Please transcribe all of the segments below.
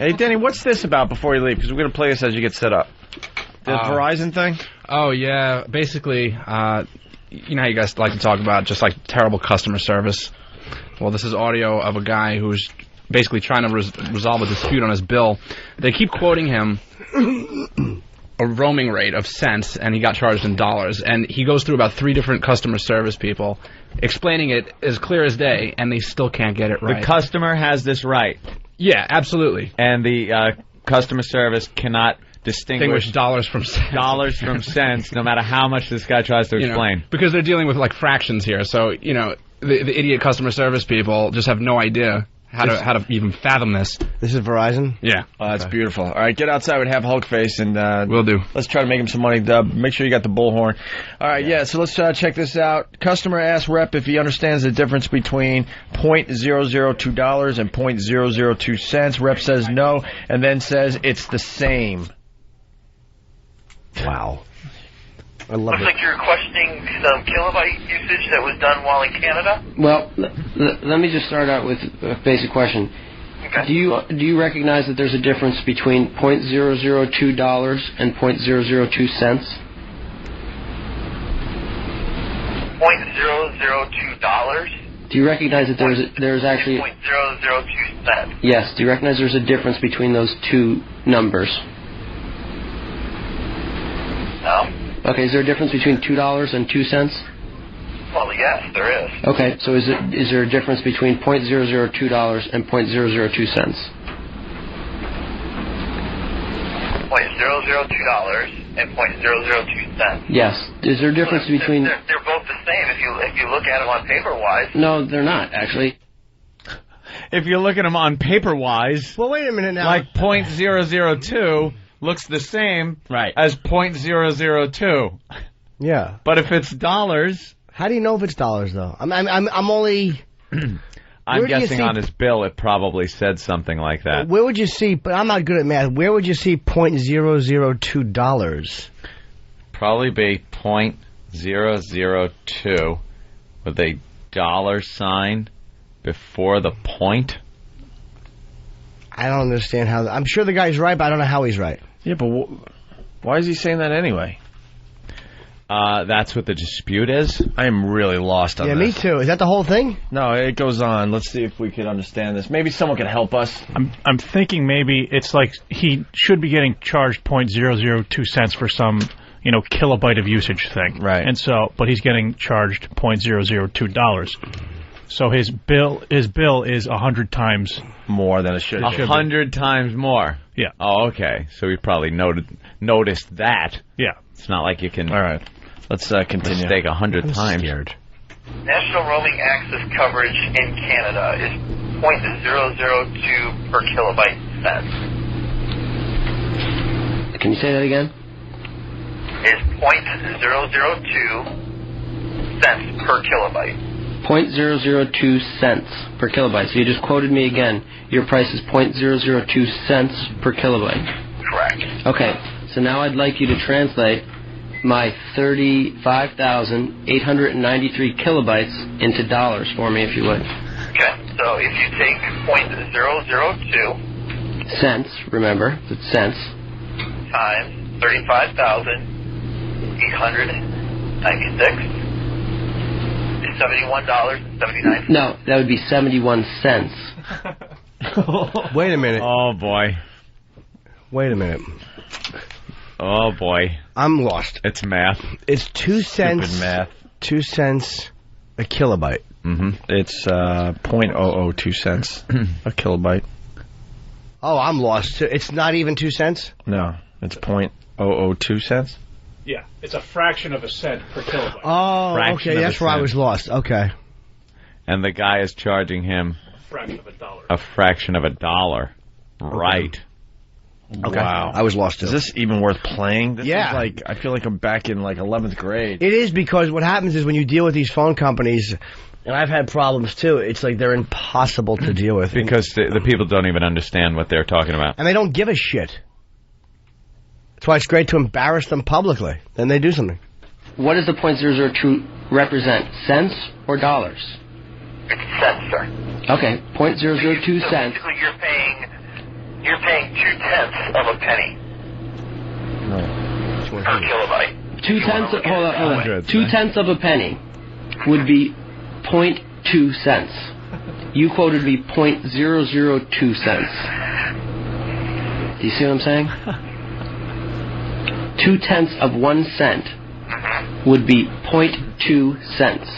Hey, Danny, what's this about before you leave? Because we're going to play this as you get set up. The Verizon thing? Oh, yeah. Basically, you know how you guys like to talk about just like terrible customer service? Well, this is audio of a guy who's basically trying to resolve a dispute on his bill. They keep quoting him a roaming rate of cents, and he got charged in dollars. And he goes through about 3 different customer service people, explaining it as clear as day, and they still can't get it right. The customer has this right. Yeah, absolutely. And the customer service cannot distinguish dollars from cents. Dollars from cents, no matter how much this guy tries to explain. Because they're dealing with, like, fractions here. So, you know, the idiot customer service people just have no idea how to even fathom this. This is Verizon? Yeah. Oh, that's beautiful. All right, get outside with Half Hulk Face, and we'll do. Let's try to make him some money, Dub. Make sure you got the bullhorn. All right, yeah, so let's check this out. Customer asks rep if he understands the difference between $0.002 and $0.002. Rep says no, and then says it's the same. Wow. I love Looks like you're questioning some kilobyte usage that was done while in Canada? Well, let me just start out with a basic question. Okay. Do you recognize that there's a difference between $0.002 and $0.002 cents? $0.002? Do you recognize that there's actually $0.002? Yes. Do you recognize there's a difference between those two numbers? No. Okay. Is there a difference between $2 and 2 cents? Well, yes, there is. Okay. So is there a difference between $0.002 and $0.002 cents? $0.002 and $0.002. Yes. Is there a difference between? They're both the same if you look at them on paper-wise. No, they're not actually. If you look at them on paper-wise, well, wait a minute now. Like .002 looks the same as .002. Yeah. But if it's dollars, how do you know if it's dollars though? I'm only. I'm guessing on his bill it probably said something like that. Where would you see? But I'm not good at math. Where would you see $0.002? Probably be .002 with a dollar sign before the point. I don't understand how. I'm sure the guy's right, but I don't know how he's right. Yeah, but why is he saying that anyway? That's what the dispute is. I am really lost on this. Yeah, me too. Is that the whole thing? No, it goes on. Let's see if we could understand this. Maybe someone can help us. I'm thinking maybe it's like he should be getting charged .002 cents for some, kilobyte of usage thing. Right. And so, but he's getting charged $0.002. So his bill is 100 times more than it should. 100 times more. Yeah. Oh, okay. So he probably noticed that. Yeah. It's not like you can. All right. Let's continue. Mistake 100 I'm times. Scared. National roaming access coverage in Canada is .002 per kilobyte cents. Can you say that again? Is .002 cents per kilobyte. .002 cents per kilobyte. So you just quoted me again. Your price is .002 cents per kilobyte. Correct. Okay. So now I'd like you to translate my 35,893 kilobytes into dollars for me, if you would. Okay. So if you take .002 cents, remember, it's cents, times 35,896. $71.79. No, that would be 71 cents. Wait a minute. Oh, boy. Wait a minute. Oh, boy. I'm lost. It's math. It's 2 cents. Stupid math. 2 cents a kilobyte. Mm-hmm. It's .002 cents a kilobyte. Oh, I'm lost. It's not even 2 cents? No, it's .002 cents. Yeah, it's a fraction of a cent per kilobyte. Oh, Fraction okay, of that's a where I cent. was lost. Okay. And the guy is charging him A fraction of a dollar. Right. Okay. Wow. I was lost. Is this even worth playing? This Yeah. is like, I feel like I'm back in like 11th grade. It is, because what happens is when you deal with these phone companies, and I've had problems too, it's like they're impossible to deal with. Because the people don't even understand what they're talking about. And they don't give a shit. That's why it's great to embarrass them publicly. Then they do something. What does the .002 represent? Cents or dollars? It's cents, sir. Okay, .002 So cents. basically you're paying you're paying 0.2 of a penny per kilobyte. 0.2 of, hold on. Hundreds, 0.2 of a penny would be 0.2 cents. You quoted me 0.002 cents. Do you see what I'm saying? 0.2 of 1 cent would be 0.2 cents.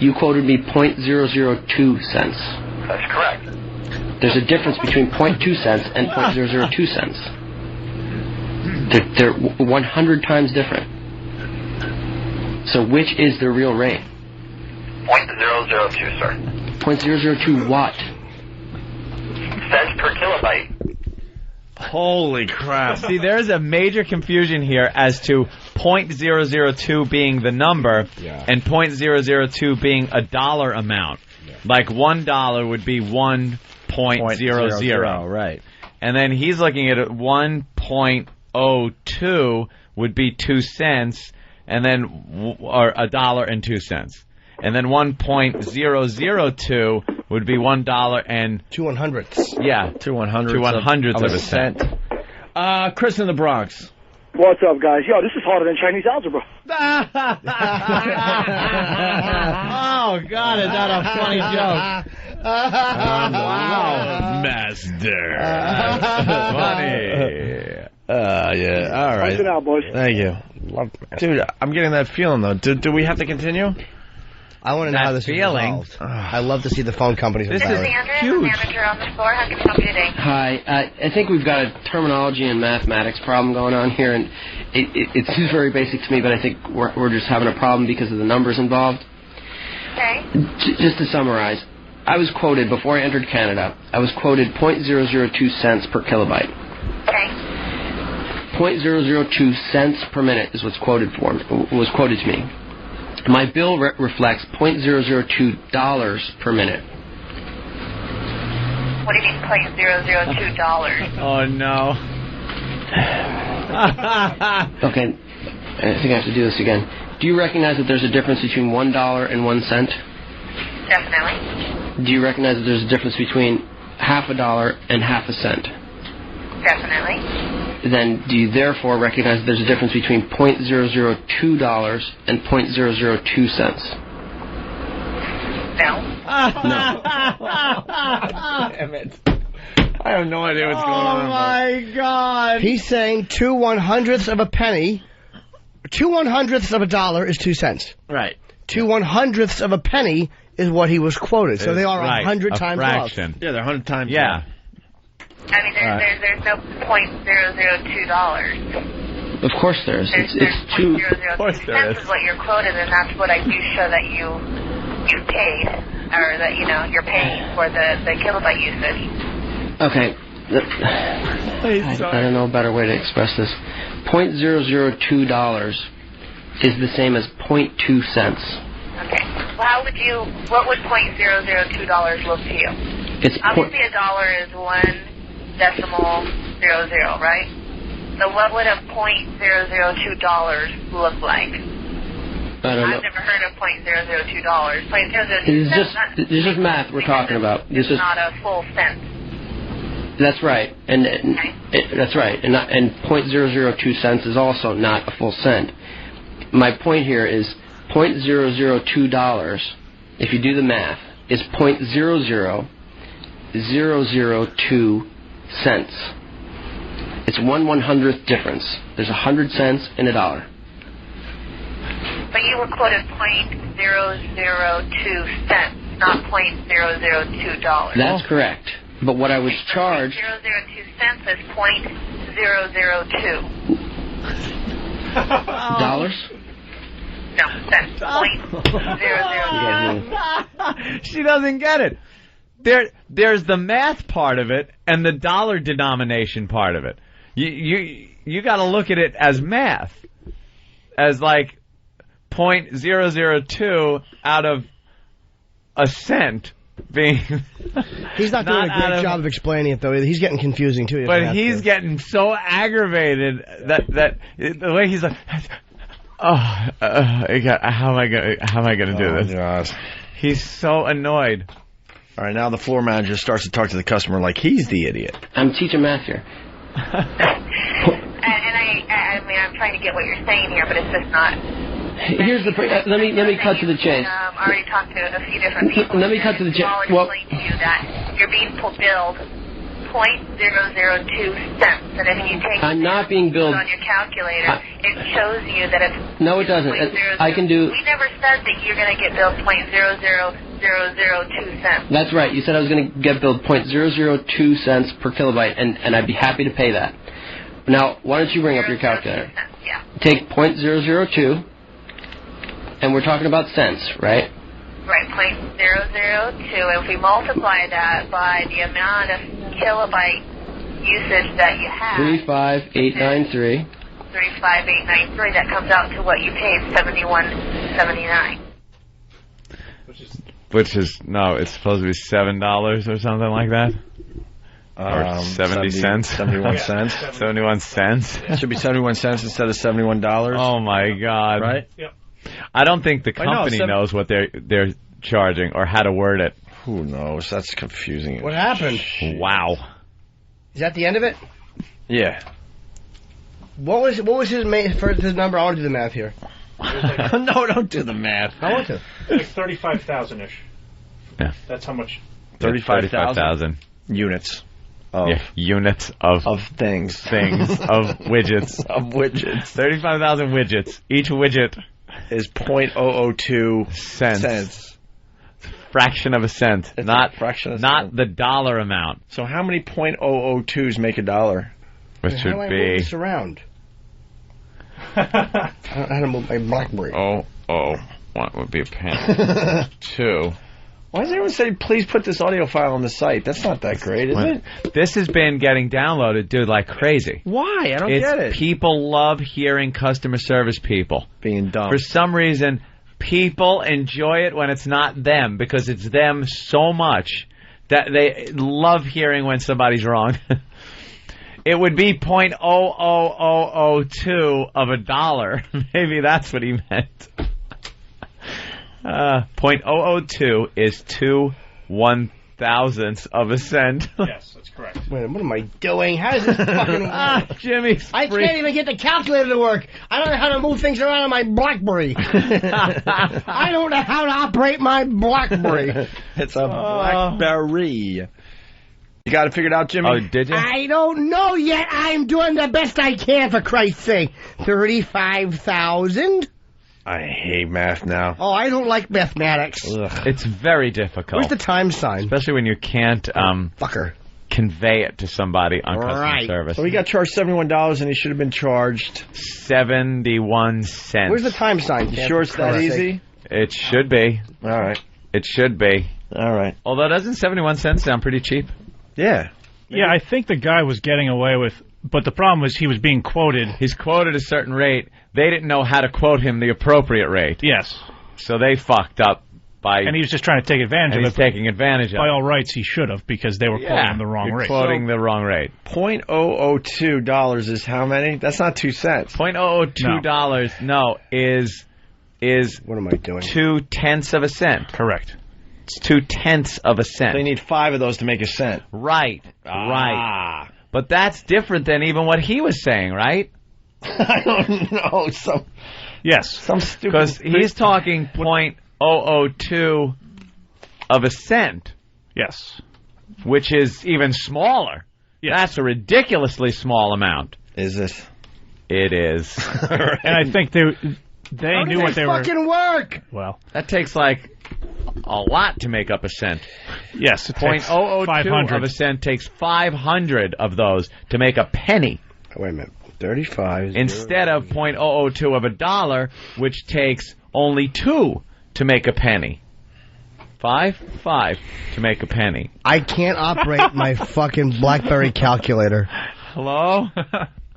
You quoted me 0.002 cents. That's correct. There's a difference between 0.2 cents and 0.002 cents. They're 100 times different. So which is the real rate? 0.002, sir. 0.002 what? Cents per kilobyte. Holy crap. See, there's a major confusion here as to 0.002 being the number and 0.002 being a dollar amount. Like $1 would be 1.00, right. and then he's looking at it 1.02 would be 2 cents, and then or $1.02, and then 1.002 would be $1 and 2/100ths. yeah, 2/100ths of a cent. Chris in the Bronx. What's up, guys? Yo, this is harder than Chinese algebra. Oh God, is that a funny joke? Wow, master. Funny. Yeah. All right. Listen out, boys. Thank you. Dude, I'm getting that feeling, though. Do we have to continue? I want to know That how this feeling. is resolved. I love to see the phone companies. This is Sandra, huge. the manager on the floor. How can I help you today? Hi, I think we've got a terminology and mathematics problem going on here, and it seems very basic to me, but I think we're just having a problem because of the numbers involved. Okay. Just to summarize, I was quoted, before I entered Canada, I was quoted 0.002 cents per kilobyte. Okay. 0.002 cents per minute is was quoted to me. My bill reflects $0.002 per minute. What do you mean $0.002? Oh no. Okay, I think I have to do this again. Do you recognize that there's a difference between $1 and 1 cent? Definitely. Do you recognize that there's a difference between half a dollar and half a cent? Definitely. Then do you therefore recognize that there's a difference between $0.002 and 0.002 cents? No. Damn it. I have no idea what's going on. Oh my God. He's saying 2/100ths of a penny. 2/100ths of a dollar is 2 cents. Right. 2/100ths of a penny is what he was quoted. So they are Right, 100 a times fraction. off. Yeah, they're 100 times. Yeah. I mean, there's no $0.002. Of course there's. There's It's two. Of course $0.002 there is. is what you're quoted, and that's what I do show that you paid, or that you're paying for the kilobyte usage. Okay. I don't know a better way to express this. $0.002 is the same as 0.2 cents. Okay. Well, what would $0.002 look to you? It's Obviously, a dollar is 1.00, right? So what would a $0.002 look like? I don't know. I've never heard of $0.002. $0.002 It's just math we're talking about. It's not a full cent. That's right, that's right, and 0.002 cents is also not a full cent. My point here is $0.002. If you do the math, is 0.00002 cents. It's 1/100th difference. There's 100 cents in a dollar. But you were quoted $0.002 cents, not $0.002. That's correct. But what I was charged... 0.002 cents is $0.002. Dollars? No, cents. $0.002. She doesn't get it. There's the math part of it and the dollar denomination part of it. You got to look at it as math, as like 0.002 out of a cent being. He's not doing a great job of explaining it, though. He's getting confusing, too. But he's getting so aggravated that the way he's like, how am I gonna do this? Gosh. He's so annoyed. All right, now the floor manager starts to talk to the customer like he's the idiot. I'm teaching math here. I mean, I'm trying to get what you're saying here, but it's just not. Here's the. Let me cut to the chase. Already talked to a few different people. Let me cut to the chase. Well, explain to you that you're being billed 0.002 cents, and if you take I'm not being billed on your calculator, it shows you that it's no, it doesn't. I can do. We never said that you're going to get billed 0.00002 cents. That's right. You said I was going to get billed 0.002 cents per kilobyte, and I'd be happy to pay that. Now, why don't you bring up your calculator? Yeah. Take 0.002, and we're talking about cents, right? Right, 0.002. If we multiply that by the amount of kilobyte usage that you have, 35893. 35893, that comes out to what you paid, $71.79. Which is no, it's supposed to be $7 or something like that. Or 70 cents. 71 cents. 71 cents. It should be 71 cents instead of $71. Oh my God! Right? Yep. I don't think the company knows what they're charging or how to word it. Who knows? That's confusing. What happened? Wow. Is that the end of it? Yeah. What was his his number? I want to do the math here. No, don't do the math. I want to. Like 35,000-ish. Yeah. That's how much. 35,000 units. Units of things. Of widgets. Of widgets. 35,000 widgets. Each widget is 0.002 cents. Fraction of a cent. It's not a fraction of a not cent. the dollar amount. So how many 0.002s make a dollar? Which How do would I be move this around? I don't know how to move my BlackBerry. what would be a pen? 2. Why does everyone say, please put this audio file on the site? That's not that great, is it? This has been getting downloaded, dude, like crazy. Why? I don't get it. People love hearing customer service people. Being dumb. For some reason, people enjoy it when it's not them, because it's them so much that they love hearing when somebody's wrong. It would be 0.00002 of a dollar. Maybe that's what he meant. 0.002 is 2 1,000ths of a cent. Yes, that's correct. Wait, what am I doing? How does this fucking work? Jimmy, I can't even get the calculator to work. I don't know how to move things around on my BlackBerry. I don't know how to operate my BlackBerry. It's a BlackBerry. You got it figured out, Jimmy? Oh, did you? I don't know yet. I'm doing the best I can, for Christ's sake. 35,000? I hate math now. Oh, I don't like mathematics. Ugh. It's very difficult. Where's the time sign? Especially when you can't Fucker. convey it to somebody on customer service. So he got charged $71 and he should have been charged 71 cents. Where's the time sign? You sure it's that easy? It should be. All right. It should be. All right. Although doesn't 71 cents sound pretty cheap? Yeah. Yeah, I think the guy was getting away with, but the problem was he was being quoted. He's quoted a certain rate. They didn't know how to quote him the appropriate rate. Yes. So they fucked up by... And he was just trying to take advantage of it. He's taking advantage of it. By all rights, he should have, because they were quoting him the wrong rate. Quoting the wrong rate. $0.002 is how many? That's not 2 cents. $0.002 is what am I doing? 0.2 of a cent. Correct. It's 0.2 of a cent. They need 5 of those to make a cent. Right. Right. But that's different than even what he was saying, right? I don't know. Yes. Some stupid... Because he's talking 0.002 of a cent. Yes. Which is even smaller. Yes. That's a ridiculously small amount. Is it? It is. And I think they knew what they were... fucking work? Well, that takes like a lot to make up a cent. Yes, it takes 0.002 of a cent takes 500 of those to make a penny. Wait a minute. 35. Instead of 0.002 of a dollar, which takes only 2 to make a penny. 5 to make a penny. I can't operate my fucking BlackBerry calculator. Hello?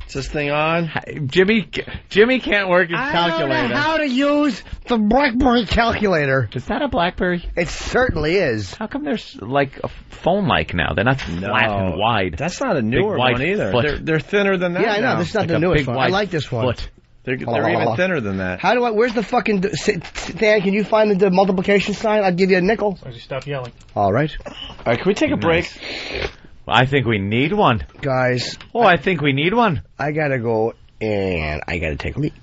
Is this thing on? Jimmy can't work his calculator. I don't know how to use the BlackBerry calculator. Is that a BlackBerry? It certainly is. How come there's like a phone-like now? They're not flat and wide. That's not a newer wide one either. foot. They're thinner than that. Yeah, I know. now. This is not Like the a newest big one. I white like this one. foot. They're even thinner than that. How do I? Where's the fucking Stan? Can you find the multiplication sign? I'll give you a nickel. As long as you stop yelling. All right. All right, can we take a break? I think we need one. Guys. Oh, I think we need one. I gotta go and I gotta take a leak.